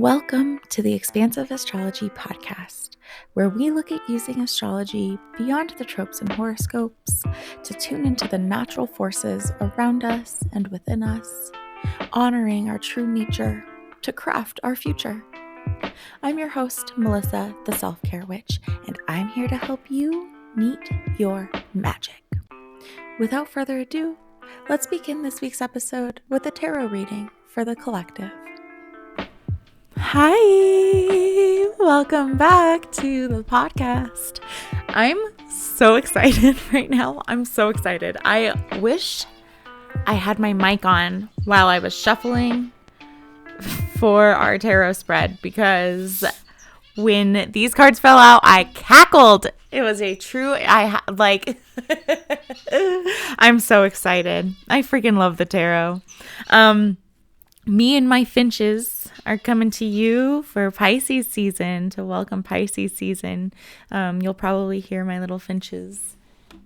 Welcome to the Expansive Astrology Podcast, where we look at using astrology beyond the tropes and horoscopes to tune into the natural forces around us and within us, honoring our true nature to craft our future. I'm your host, Melissa, the Self-Care Witch, and I'm here to help you meet your magic. Without further ado, let's begin this week's episode with a tarot reading for the collective. Hi, welcome back to the podcast. I'm so excited right now. I'm so excited. I wish I had my mic on while I was shuffling for our tarot spread, because when these cards fell out, I cackled. It was a true, I'm so excited. I freaking love the tarot. Me and my finches are coming to you for Pisces season, to welcome Pisces season. You'll probably hear my little finches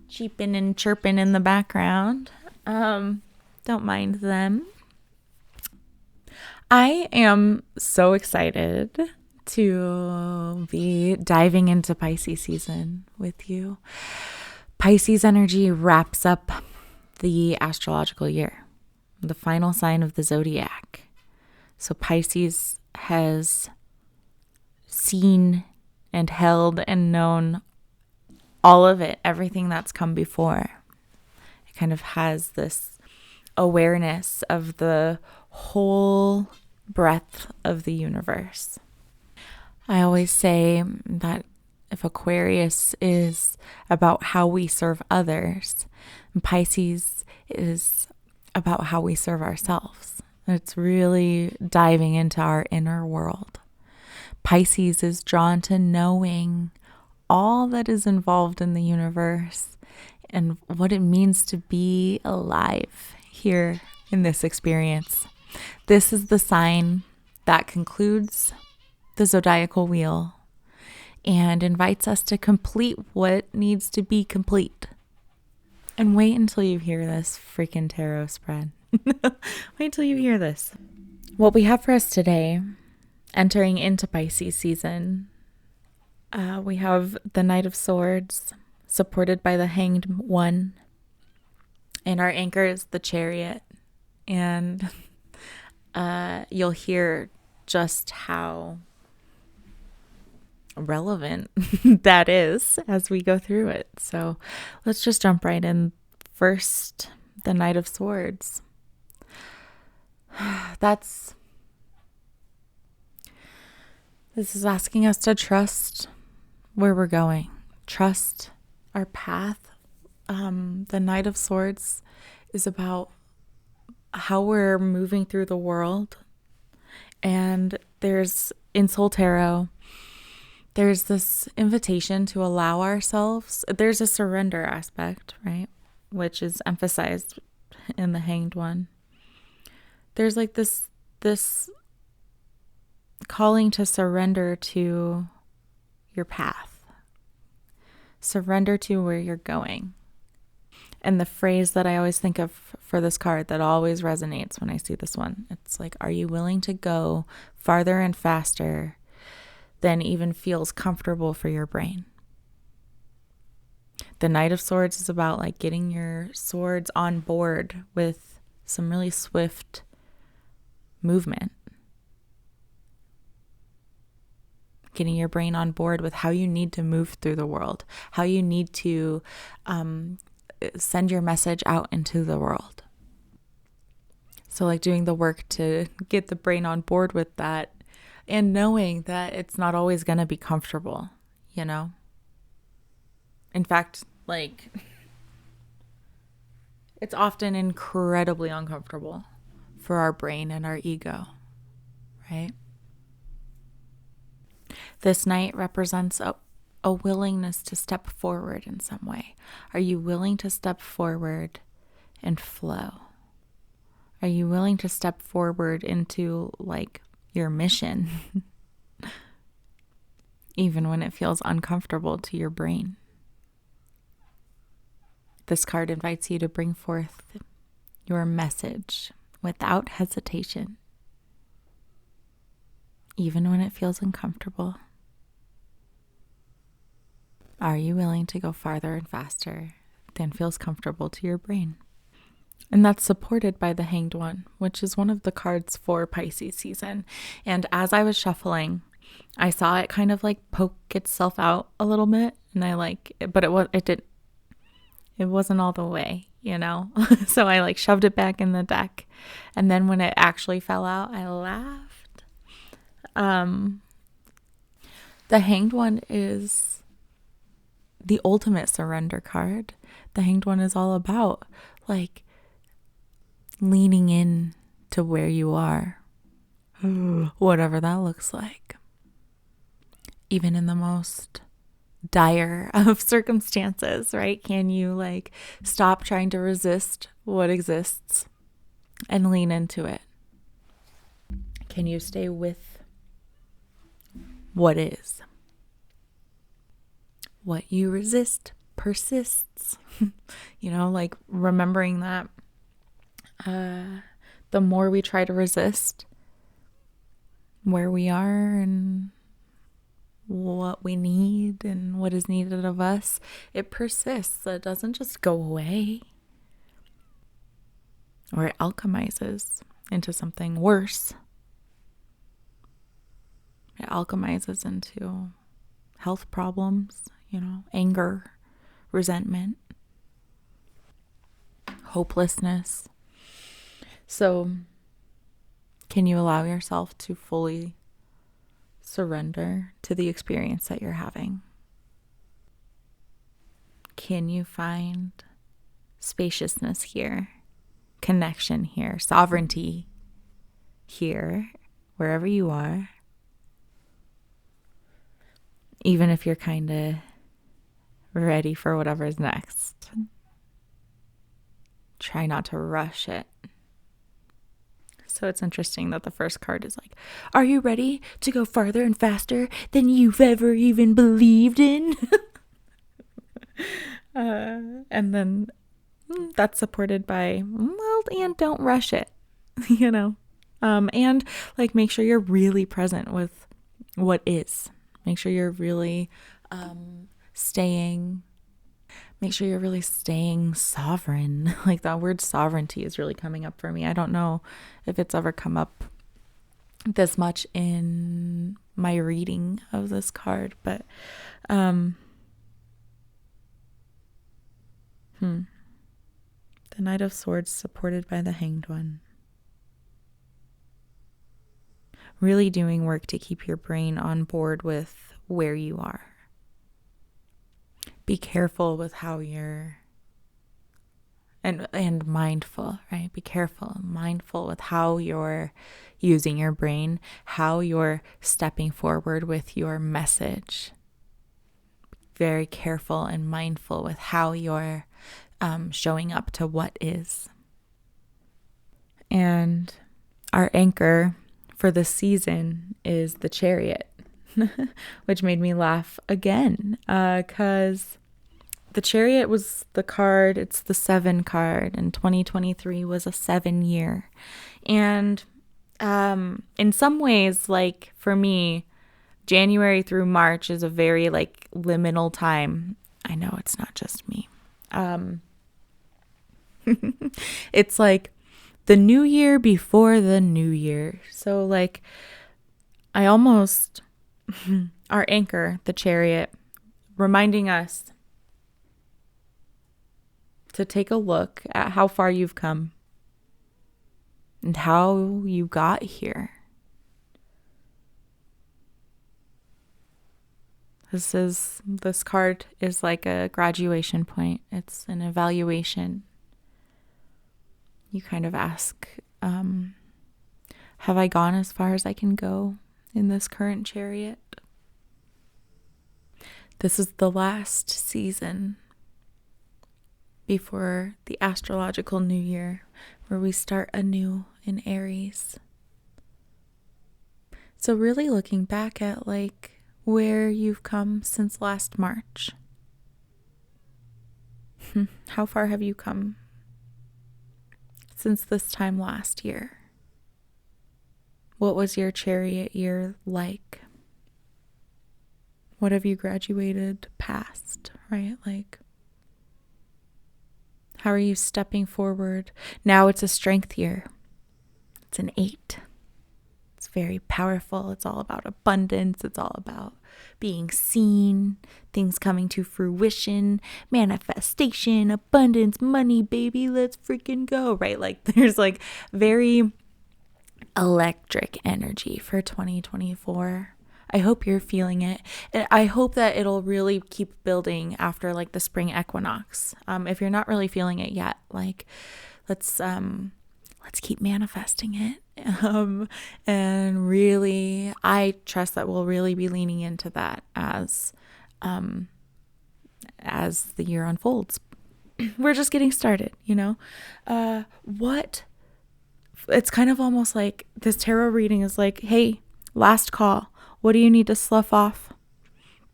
cheeping and chirping in the background. Don't mind them. I am so excited to be diving into Pisces season with you. Pisces energy wraps up the astrological year, the final sign of the zodiac. So Pisces has seen and held and known all of it, everything that's come before. It kind of has this awareness of the whole breadth of the universe. I always say that if Aquarius is about how we serve others, Pisces is about how we serve ourselves. It's really diving into our inner world. Pisces is drawn to knowing all that is involved in the universe and what it means to be alive here in this experience. This is the sign that concludes the zodiacal wheel and invites us to complete what needs to be complete. And wait until you hear this freaking tarot spread. Wait till you hear this. What we have for us today, entering into Pisces season, we have the Knight of Swords, supported by the Hanged One, and our anchor is the Chariot. And you'll hear just how relevant that is as we go through it. So let's just jump right in. First, the Knight of Swords. This is asking us to trust where we're going, trust our path. The Knight of Swords is about how we're moving through the world. And in Soul Tarot, there's this invitation to allow ourselves. There's a surrender aspect, right? Which is emphasized in the Hanged One. There's like this calling to surrender to your path. Surrender to where you're going. And the phrase that I always think of for this card that always resonates when I see this one, it's like, are you willing to go farther and faster than even feels comfortable for your brain? The Knight of Swords is about like getting your swords on board with some really swift movement. Getting your brain on board with how you need to move through the world, how you need to send your message out into the world. So like doing the work to get the brain on board with that, and knowing that it's not always going to be comfortable, you know? In fact, like, it's often incredibly uncomfortable for our brain and our ego, right? This Knight represents a willingness to step forward in some way. Are you willing to step forward and flow? Are you willing to step forward into like your mission, even when it feels uncomfortable to your brain? This card invites you to bring forth your message without hesitation. even when it feels uncomfortable? Are you willing to go farther and faster than feels comfortable to your brain? And that's supported by the Hanged One, which is one of the cards for Pisces season. And as I was shuffling, I saw it kind of like poke itself out a little bit, and but it wasn't all the way, So I shoved it back in the deck, and then when it actually fell out, I laughed. The Hanged One is the ultimate surrender card. The Hanged One is all about leaning in to where you are, whatever that looks like. Even in the most dire of circumstances, right? Can you stop trying to resist what exists and lean into it? Can you stay with what is? What you resist persists. Remembering that the more we try to resist where we are and what we need and what is needed of us, it persists. It doesn't just go away, or it alchemizes into something worse. It alchemizes into health problems, anger, resentment, hopelessness. So, can you allow yourself to fully surrender to the experience that you're having? Can you find spaciousness here, connection here, sovereignty here, wherever you are? Even if you're kind of ready for whatever's next, try not to rush it. So it's interesting that the first card is are you ready to go farther and faster than you've ever even believed in? And then that's supported by, and don't rush it, and make sure you're really present with what is. Make sure you're really staying sovereign. That word sovereignty is really coming up for me. I don't know if it's ever come up this much in my reading of this card, but the Knight of Swords supported by the Hanged One. Really doing work to keep your brain on board with where you are. Be careful with how you're and mindful, right? Be careful and mindful with how you're using your brain, how you're stepping forward with your message. Very careful and mindful with how you're showing up to what is. And our anchor for this season is the Chariot, which made me laugh again, because the Chariot was the card, it's the 7 card, and 2023 was a 7 year. And in some ways, for me, January through March is a very liminal time. I know it's not just me. It's the new year before the new year. So I almost, our anchor, the Chariot, reminding us to take a look at how far you've come and how you got here. This card is like a graduation point. It's an evaluation. You kind of ask, have I gone as far as I can go in this current chariot? This is the last season before the astrological new year, where we start anew in Aries. So really looking back at where you've come since last March. How far have you come since this time last year? What was your chariot year like? What have you graduated past, right? Like, how are you stepping forward? Now it's a strength year. It's an 8. It's very powerful. It's all about abundance. It's all about being seen, things coming to fruition, manifestation, abundance, money, baby, let's freaking go, right? Like there's like very electric energy for 2024. I hope you're feeling it. And I hope that it'll really keep building after like the spring equinox. If you're not really feeling it yet, like let's keep manifesting it. And really, I trust that we'll really be leaning into that as the year unfolds. We're just getting started, you know? It's kind of almost like this tarot reading is like, hey, last call. What do you need to slough off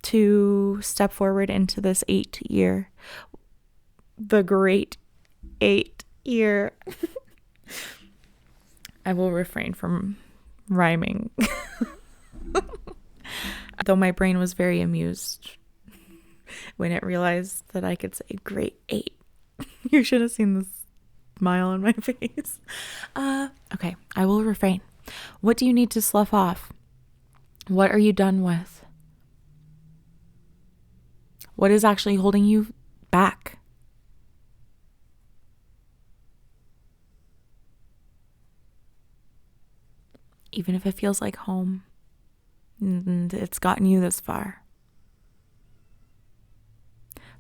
to step forward into this 8 year? The great 8 year. I will refrain from rhyming. Though my brain was very amused when it realized that I could say great 8. You should have seen the smile on my face. Okay, I will refrain. What do you need to slough off? What are you done with? What is actually holding you back? Even if it feels like home and it's gotten you this far.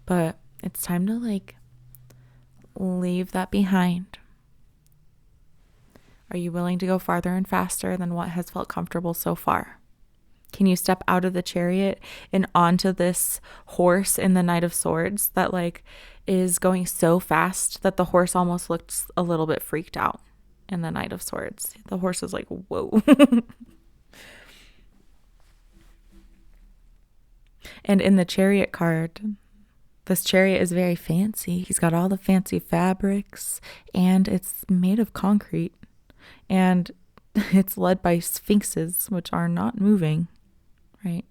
But it's time to like leave that behind. Are you willing to go farther and faster than what has felt comfortable so far? Can you step out of the chariot and onto this horse in the Knight of Swords that like is going so fast that the horse almost looks a little bit freaked out in the Knight of Swords? The horse is like, whoa. And in the chariot card, this chariot is very fancy. He's got all the fancy fabrics and it's made of concrete. And it's led by sphinxes, which are not moving, right?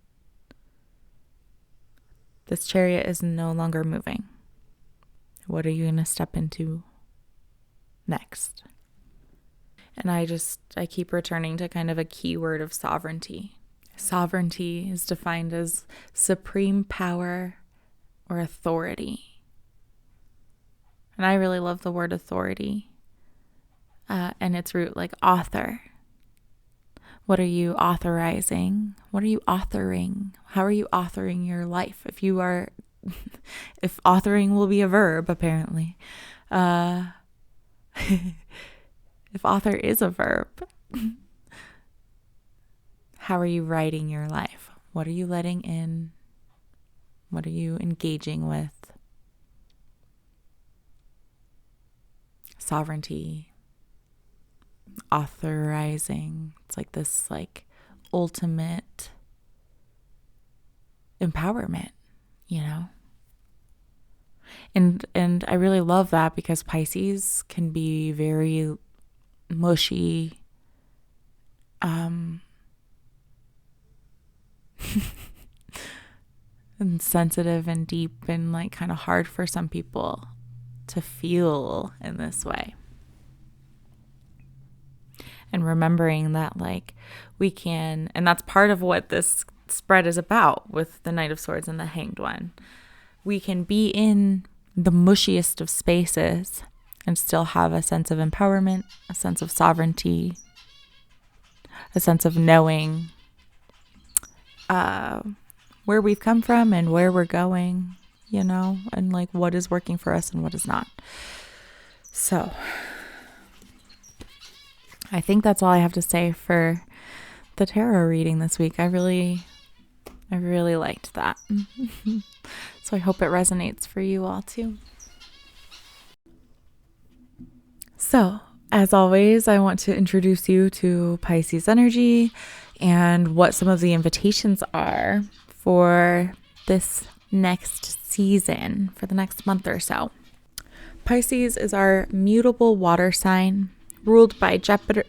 This chariot is no longer moving. What are you going to step into next? And I keep returning to kind of a keyword of sovereignty. Sovereignty is defined as supreme power or authority. And I really love the word authority. And its root, like author. What are you authorizing? What are you authoring? How are you authoring your life? If authoring will be a verb, apparently. If author is a verb, how are you writing your life? What are you letting in? What are you engaging with? Sovereignty. Authorizing. It's like this like ultimate empowerment, you know? And I really love that because Pisces can be very mushy, and sensitive and deep and like kind of hard for some people to feel in this way. And remembering that like we can, and that's part of what this spread is about with the Knight of Swords and the Hanged One. We can be in the mushiest of spaces and still have a sense of empowerment, a sense of sovereignty, a sense of knowing where we've come from and where we're going, you know, and like what is working for us and what is not. So I think that's all I have to say for the tarot reading this week. I really liked that. So I hope it resonates for you all too. So, as always, I want to introduce you to Pisces energy and what some of the invitations are for this next season, for the next month or so. Pisces is our mutable water sign ruled by Jupiter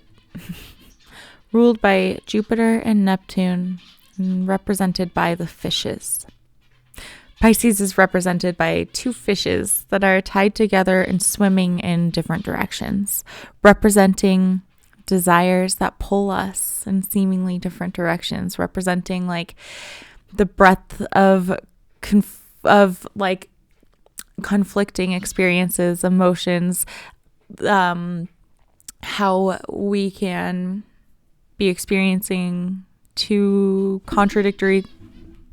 ruled by Jupiter and Neptune, and represented by the fishes. Pisces is represented by two fishes that are tied together and swimming in different directions, representing desires that pull us in seemingly different directions, representing like the breadth of like conflicting experiences, emotions, how we can be experiencing two contradictory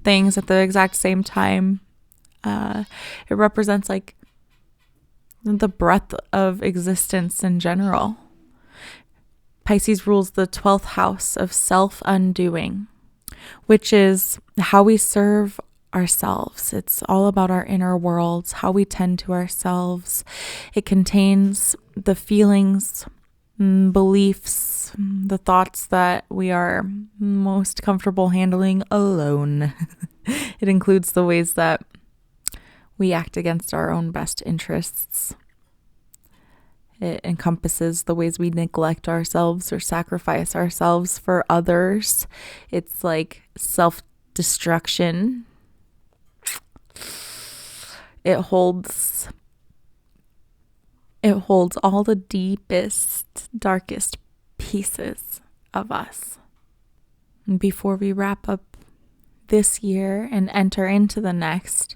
things at the exact same time. It represents like the breadth of existence in general. Pisces rules the 12th house of self-undoing, which is how we serve ourselves. It's all about our inner worlds, how we tend to ourselves. It contains the feelings, beliefs, the thoughts that we are most comfortable handling alone. It includes the ways that we act against our own best interests. It encompasses the ways we neglect ourselves or sacrifice ourselves for others. It's like self-destruction. It holds all the deepest, darkest pieces of us. And before we wrap up this year and enter into the next,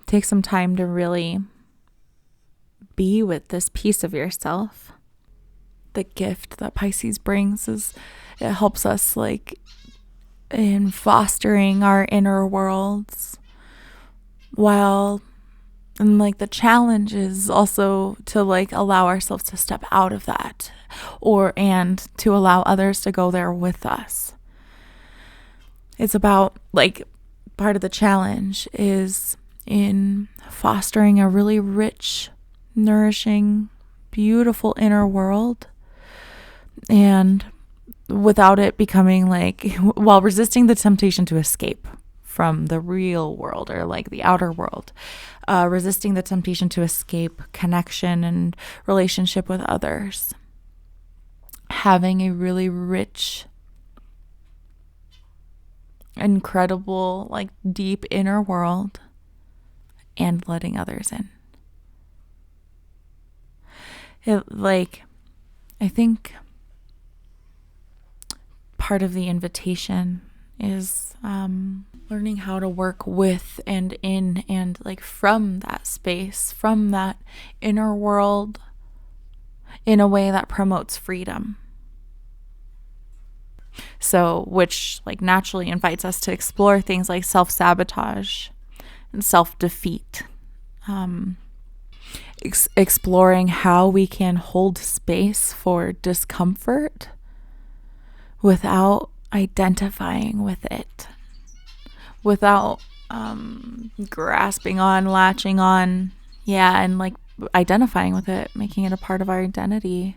take some time to really be with this piece of yourself. The gift that Pisces brings is it helps us like in fostering our inner worlds, while and like the challenge is also to like allow ourselves to step out of that and to allow others to go there with us. It's about like part of the challenge is in fostering a really rich, nourishing, beautiful inner world, and without it becoming like, while resisting the temptation to escape from the real world or like the outer world, resisting the temptation to escape connection and relationship with others, having a really rich, incredible, like deep inner world, and letting others in. I think part of the invitation is learning how to work with and in and like from that space, from that inner world, in a way that promotes freedom. So, which like naturally invites us to explore things like self-sabotage and self-defeat. Exploring how we can hold space for discomfort without identifying with it, without grasping on, latching on, and like identifying with it, making it a part of our identity.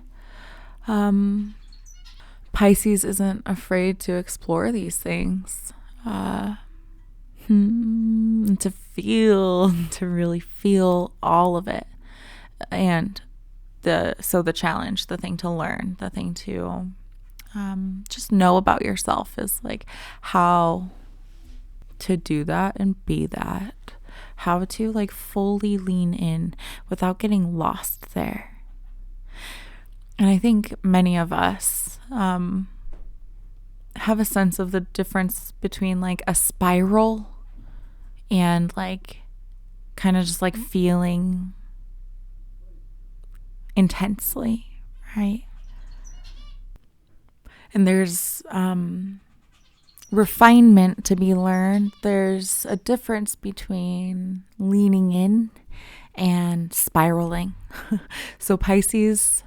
Pisces isn't afraid to explore these things, to really feel all of it. And the challenge, the thing to learn, the thing to just know about yourself is like how to do that and be that, how to like fully lean in without getting lost there. And I think many of us have a sense of the difference between like a spiral and like kind of just like feeling intensely, right? And there's refinement to be learned. There's a difference between leaning in and spiraling. So Pisces,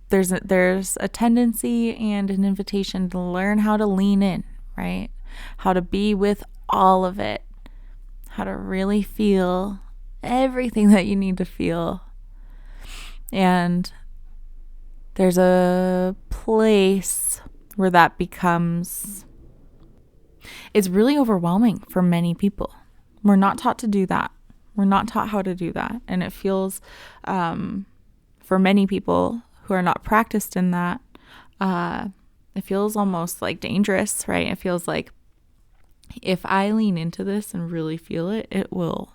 there's a tendency and an invitation to learn how to lean in, right? How to be with all of it, how to really feel everything that you need to feel. And there's a place where that becomes, it's really overwhelming for many people. We're not taught to do that. We're not taught how to do that. And it feels, for many people who are not practiced in that, it feels almost like dangerous, right? It feels like if I lean into this and really feel it, it will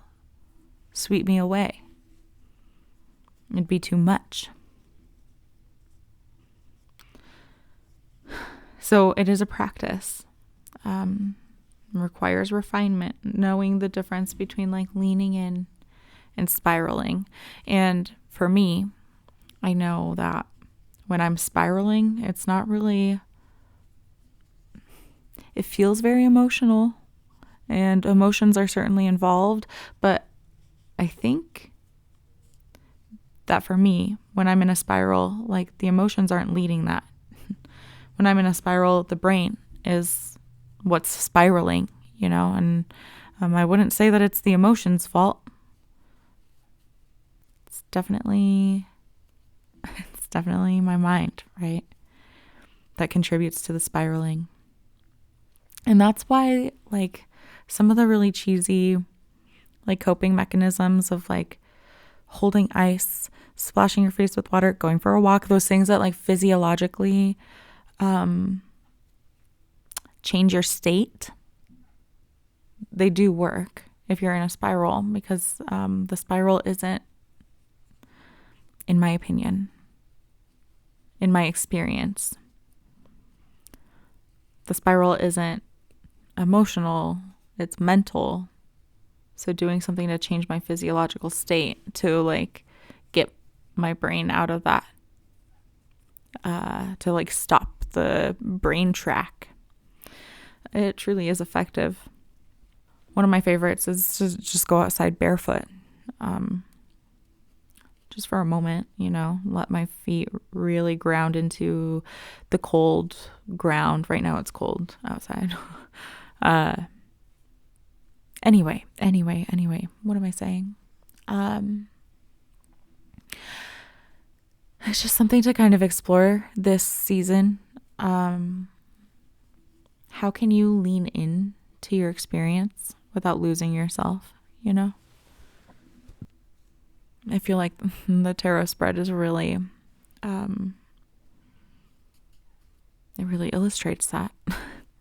sweep me away. It'd be too much. So it is a practice. Requires refinement, knowing the difference between like leaning in and spiraling. And for me, I know that when I'm spiraling, it's not really, it feels very emotional, and emotions are certainly involved, but I think that for me, when I'm in a spiral, like the emotions aren't leading that. When I'm in a spiral, the brain is what's spiraling, and I wouldn't say that it's the emotions' fault. It's definitely my mind, right? That contributes to the spiraling. And that's why like some of the really cheesy like coping mechanisms of like holding ice, splashing your face with water, going for a walk, those things that like physiologically change your state, they do work if you're in a spiral, because the spiral isn't, in my opinion, in my experience, the spiral isn't emotional, it's mental. So doing something to change my physiological state to like get my brain out of that, to like stop the brain track, it truly is effective. One of my favorites is to just go outside barefoot, just for a moment, let my feet really ground into the cold ground. Right now it's cold outside. Anyway, what am I saying? It's just something to kind of explore this season. How can you lean in to your experience without losing yourself, I feel like the tarot spread is really, it really illustrates that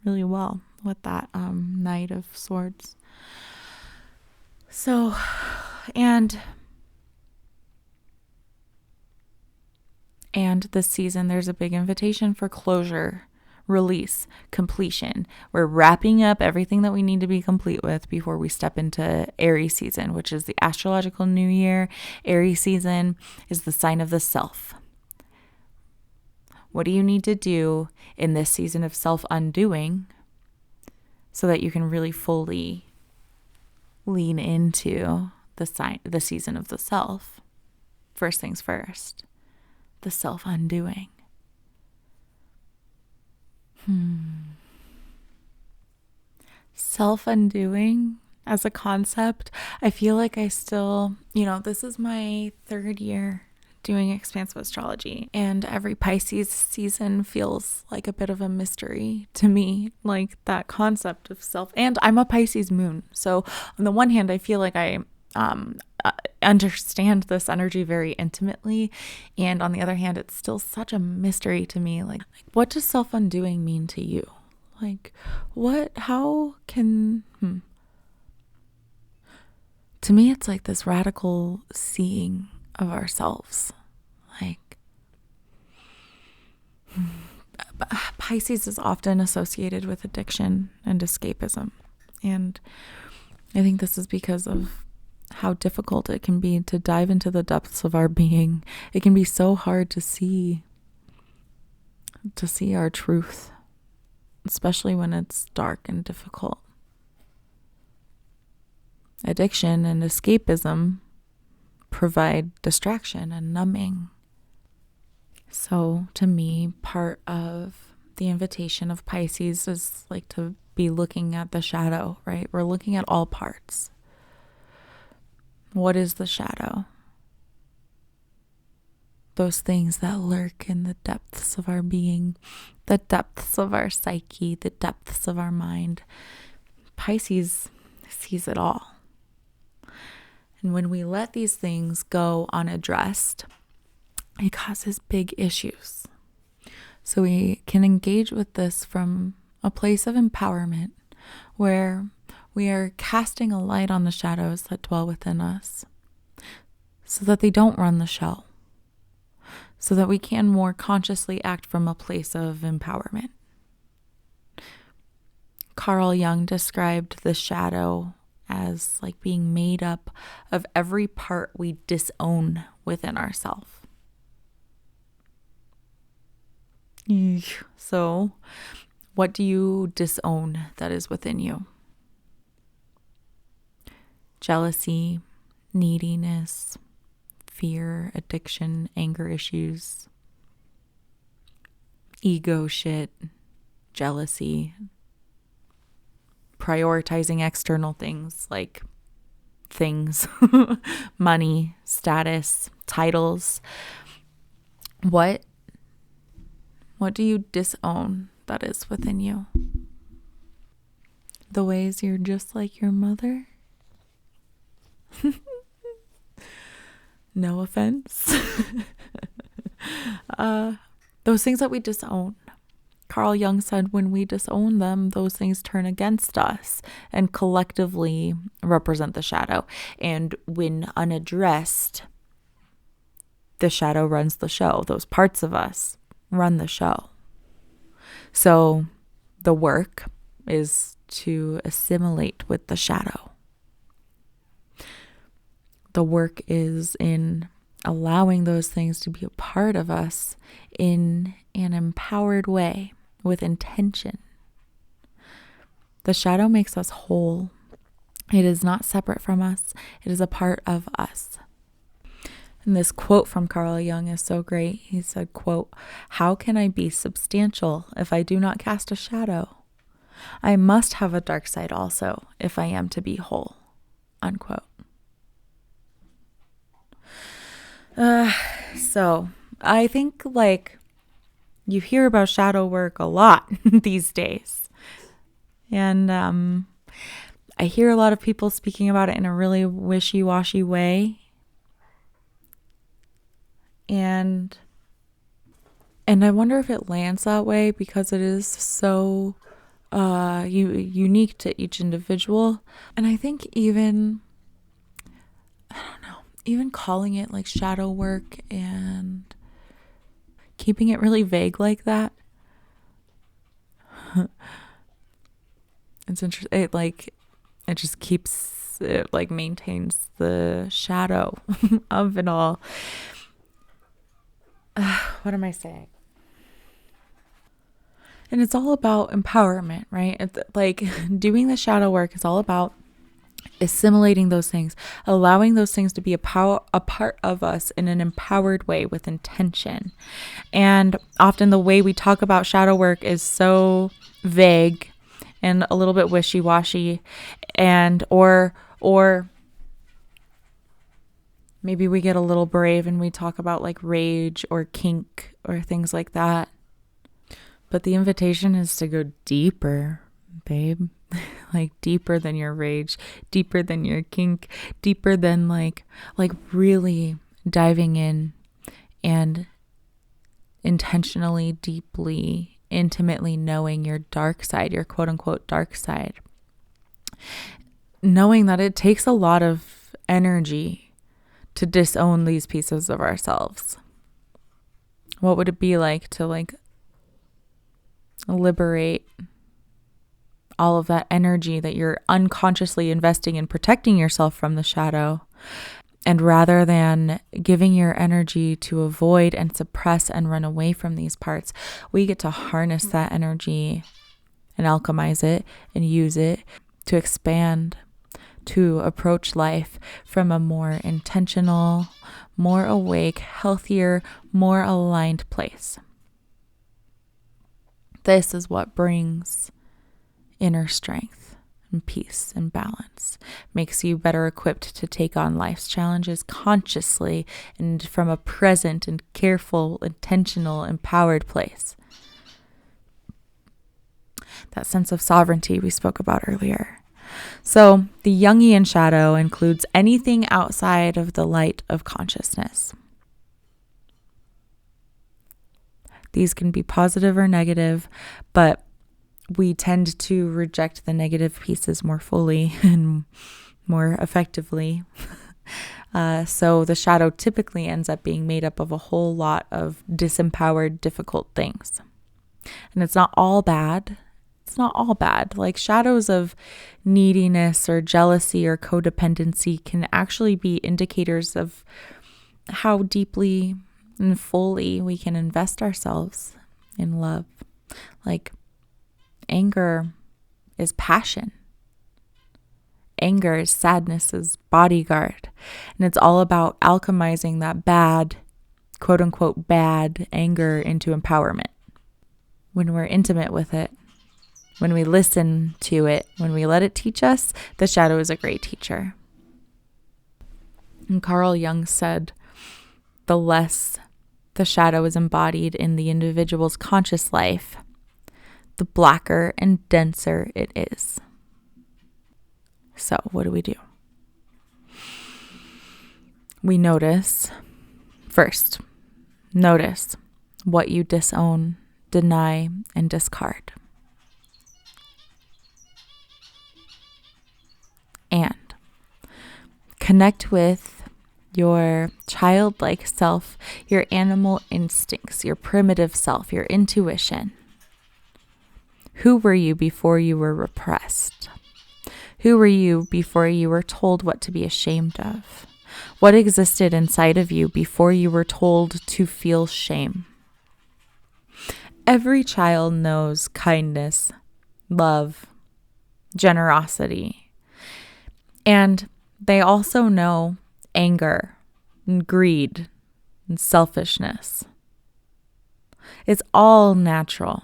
really well with that Knight of Swords. So, and this season, there's a big invitation for closure, release, completion. We're wrapping up everything that we need to be complete with before we step into Aries season, which is the astrological new year. Aries season is the sign of the self. What do you need to do in this season of self-undoing so that you can really fully lean into the season of the self? First things first, the self-undoing. Self-undoing as a concept, I feel like I still, this is my third year doing expansive astrology, and every Pisces season feels like a bit of a mystery to me, like that concept of self. And I'm a Pisces moon, so on the one hand, I feel like I understand this energy very intimately, and on the other hand, it's still such a mystery to me. Like what does self-undoing mean to you? Like how can to me it's like this radical seeing of ourselves. Like Pisces is often associated with addiction and escapism, and I think this is because of how difficult it can be to dive into the depths of our being. It can be so hard to see our truth, especially when it's dark and difficult. Addiction and escapism provide distraction and numbing. So to me, part of the invitation of Pisces is like to be looking at the shadow, right? We're looking at all parts. What is the shadow? Those things that lurk in the depths of our being, the depths of our psyche, the depths of our mind. Pisces sees it all. And when we let these things go unaddressed, it causes big issues. So we can engage with this from a place of empowerment where we are casting a light on the shadows that dwell within us so that they don't run the show, so that we can more consciously act from a place of empowerment. Carl Jung described the shadow as like being made up of every part we disown within ourselves. So, what do you disown that is within you? Jealousy, neediness, fear, addiction, anger issues, ego shit, jealousy, prioritizing external things like things, money, status, titles. What do you disown that is within you? The ways you're just like your mother? No offense. Those things that we disown. Carl Jung said when we disown them, those things turn against us and collectively represent the shadow. And when unaddressed, the shadow runs the show. Those parts of us run the show. So the work is to assimilate with the shadow. The work is in allowing those things to be a part of us in an empowered way with intention. The shadow makes us whole. It is not separate from us. It is a part of us. And this quote from Carl Jung is so great. He said, quote, "How can I be substantial if I do not cast a shadow? I must have a dark side also if I am to be whole," unquote. So I think like you hear about shadow work a lot these days. And I hear a lot of people speaking about it in a really wishy-washy way. And I wonder if it lands that way because it is so unique to each individual. And I think even calling it like shadow work and keeping it really vague like that, it's interesting. It just keeps it like maintains the shadow of it all. What am I saying? And it's all about empowerment, right? It's like doing the shadow work is all about assimilating those things, allowing those things to be a part of us in an empowered way with intention. And often the way we talk about shadow work is so vague and a little bit wishy-washy, and or maybe we get a little brave and we talk about like rage or kink or things like that. But the invitation is to go deeper, babe. Like deeper than your rage, deeper than your kink, deeper than like really diving in and intentionally, deeply, intimately knowing your dark side, your quote unquote dark side. Knowing that it takes a lot of energy to disown these pieces of ourselves. What would it be like to like liberate all of that energy that you're unconsciously investing in protecting yourself from the shadow? And rather than giving your energy to avoid and suppress and run away from these parts, we get to harness that energy and alchemize it and use it to expand, to approach life from a more intentional, more awake, healthier, more aligned place. This is what brings inner strength and peace and balance, makes you better equipped to take on life's challenges consciously and from a present and careful, intentional, empowered place. That sense of sovereignty we spoke about earlier. So the Jungian shadow includes anything outside of the light of consciousness. These can be positive or negative, but we tend to reject the negative pieces more fully and more effectively. So the shadow typically ends up being made up of a whole lot of disempowered, difficult things. And it's not all bad. It's not all bad. Like shadows of neediness or jealousy or codependency can actually be indicators of how deeply and fully we can invest ourselves in love. Like anger is passion. Anger is sadness's bodyguard. And it's all about alchemizing that bad, quote unquote, bad anger into empowerment. When we're intimate with it, when we listen to it, when we let it teach us, the shadow is a great teacher. And Carl Jung said, the less the shadow is embodied in the individual's conscious life, the blacker and denser it is. So what do? We notice, first, notice what you disown, deny, and discard. And connect with your childlike self, your animal instincts, your primitive self, your intuition. Who were you before you were repressed? Who were you before you were told what to be ashamed of? What existed inside of you before you were told to feel shame? Every child knows kindness, love, generosity, and they also know anger and greed and selfishness. It's all natural.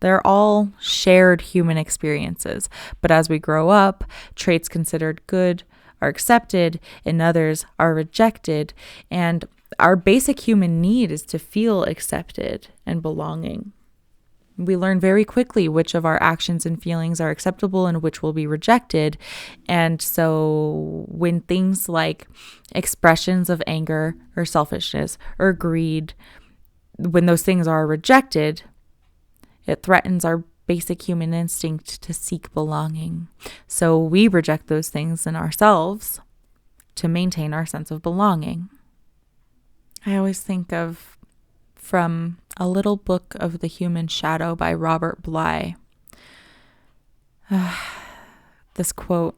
They're all shared human experiences, but as we grow up, traits considered good are accepted and others are rejected, and our basic human need is to feel accepted and belonging. We learn very quickly which of our actions and feelings are acceptable and which will be rejected, and so when things like expressions of anger or selfishness or greed, when those things are rejected, it threatens our basic human instinct to seek belonging. So we reject those things in ourselves to maintain our sense of belonging. I always think of from a little book of the human shadow by Robert Bly. This quote,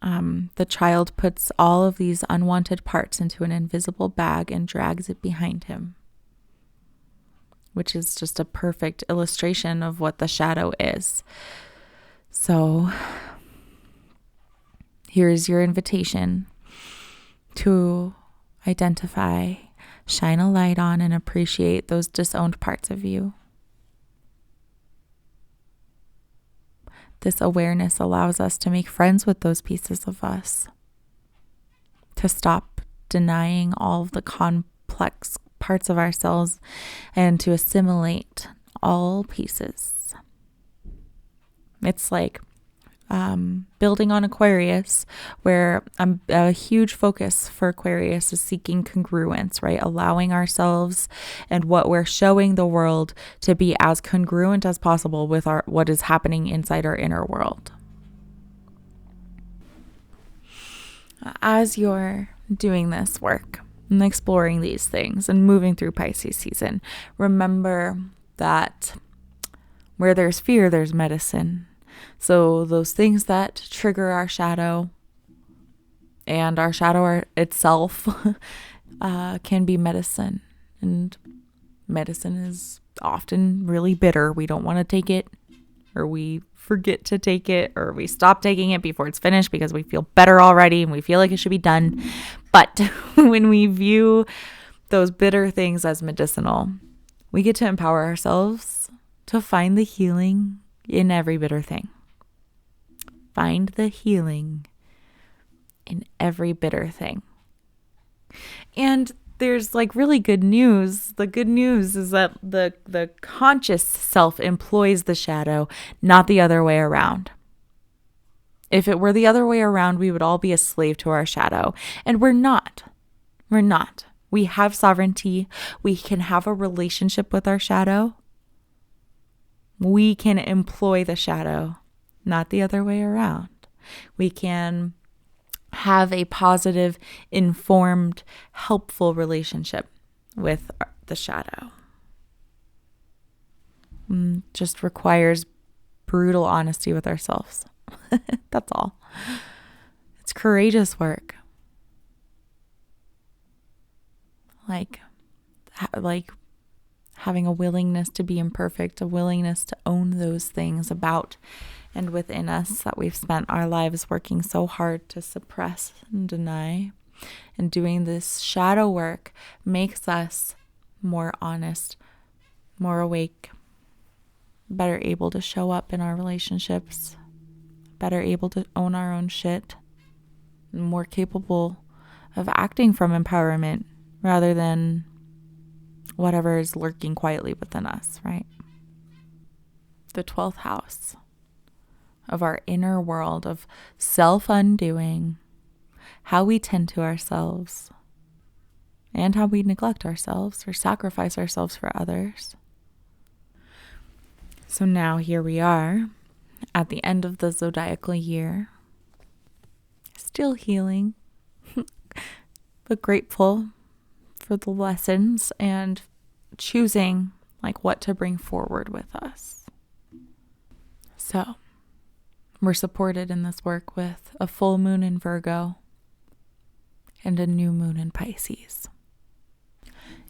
the child puts all of these unwanted parts into an invisible bag and drags it behind him, which is just a perfect illustration of what the shadow is. So here's your invitation to identify, shine a light on, and appreciate those disowned parts of you. This awareness allows us to make friends with those pieces of us, to stop denying all of the complex parts of ourselves and to assimilate all pieces. It's like building on Aquarius, where a huge focus for Aquarius is seeking congruence, right? Allowing ourselves and what we're showing the world to be as congruent as possible with what is happening inside our inner world. As you're doing this work and exploring these things and moving through Pisces season, remember that where there's fear, there's medicine. So those things that trigger our shadow and our shadow itself can be medicine. And medicine is often really bitter. We don't want to take it, or we forget to take it, or we stop taking it before it's finished because we feel better already and we feel like it should be done. But when we view those bitter things as medicinal, we get to empower ourselves to find the healing in every bitter thing. Find the healing in every bitter thing. And there's like really good news. The good news is that the conscious self employs the shadow, not the other way around. If it were the other way around, we would all be a slave to our shadow. And we're not. We're not. We have sovereignty. We can have a relationship with our shadow. We can employ the shadow, not the other way around. We can have a positive, informed, helpful relationship with the shadow. Just requires brutal honesty with ourselves. That's all. It's courageous work. Like having a willingness to be imperfect, a willingness to own those things about and within us that we've spent our lives working so hard to suppress and deny. And doing this shadow work makes us more honest, more awake, better able to show up in our relationships, better able to own our own shit, and more capable of acting from empowerment rather than whatever is lurking quietly within us, right? The 12th house of our inner world of self-undoing, how we tend to ourselves, and how we neglect ourselves or sacrifice ourselves for others. So now here we are at the end of the zodiacal year, still healing, but grateful for the lessons and choosing what to bring forward with us. So we're supported in this work with a full moon in Virgo and a new moon in Pisces.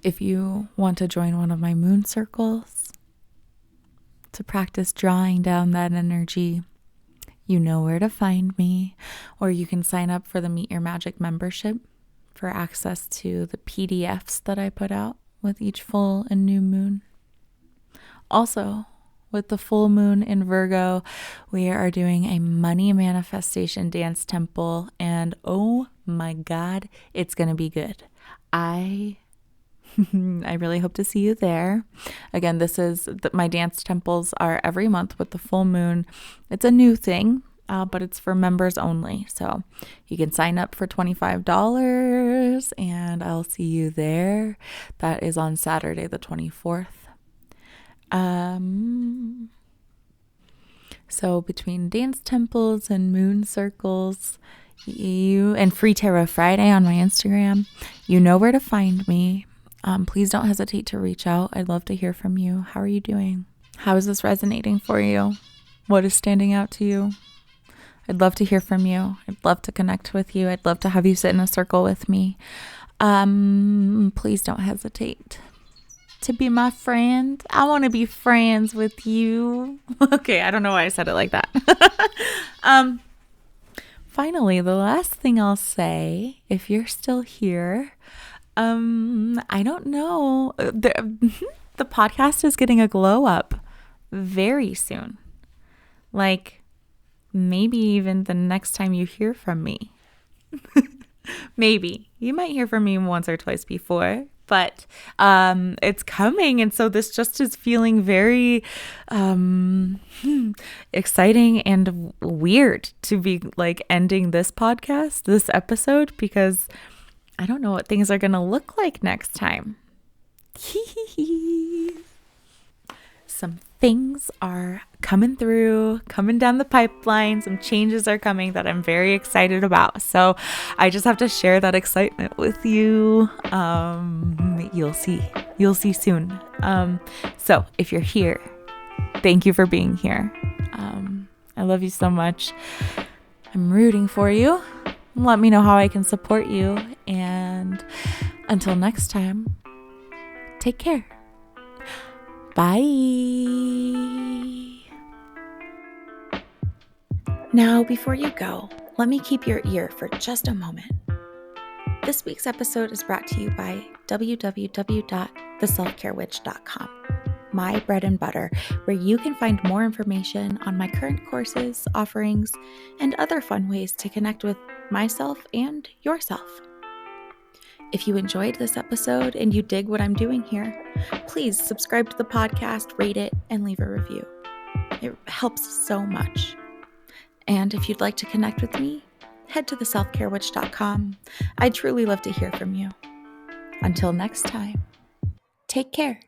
If you want to join one of my moon circles to practice drawing down that energy, you know where to find me, or you can sign up for the Meet Your Magic membership for access to the PDFs that I put out with each full and new moon. Also, with the full moon in Virgo, we are doing a money manifestation dance temple, and oh my God, it's going to be good. I really hope to see you there. Again, my dance temples are every month with the full moon. It's a new thing, but it's for members only. So you can sign up for $25 and I'll see you there. That is on Saturday, the 24th. So between dance temples and moon circles, and Free Tarot Friday on my Instagram, you know where to find me. Please don't hesitate to reach out. I'd love to hear from you. How are you doing? How is this resonating for you? What is standing out to you? I'd love to hear from you. I'd love to connect with you. I'd love to have you sit in a circle with me. Please don't hesitate to be my friend. I want to be friends with you. Okay, I don't know why I said it like that. Finally, the last thing I'll say, if you're still here, I don't know. The podcast is getting a glow up very soon. Maybe even the next time you hear from me. Maybe. You might hear from me once or twice before, but it's coming. And so this just is feeling very exciting and weird to be ending this podcast, this episode, because I don't know what things are going to look like next time. Some things are coming down the pipeline. Some changes are coming that I'm very excited about. So I just have to share that excitement with you. You'll see soon. So if you're here, thank you for being here. I love you so much. I'm rooting for you. Let me know how I can support you. And until next time, take care. Bye. Now, before you go, let me keep your ear for just a moment. This week's episode is brought to you by www.theselfcarewitch.com, my bread and butter, where you can find more information on my current courses, offerings, and other fun ways to connect with myself and yourself. If you enjoyed this episode and you dig what I'm doing here, please subscribe to the podcast, rate it, and leave a review. It helps so much. And if you'd like to connect with me, head to theselfcarewitch.com. I'd truly love to hear from you. Until next time, take care.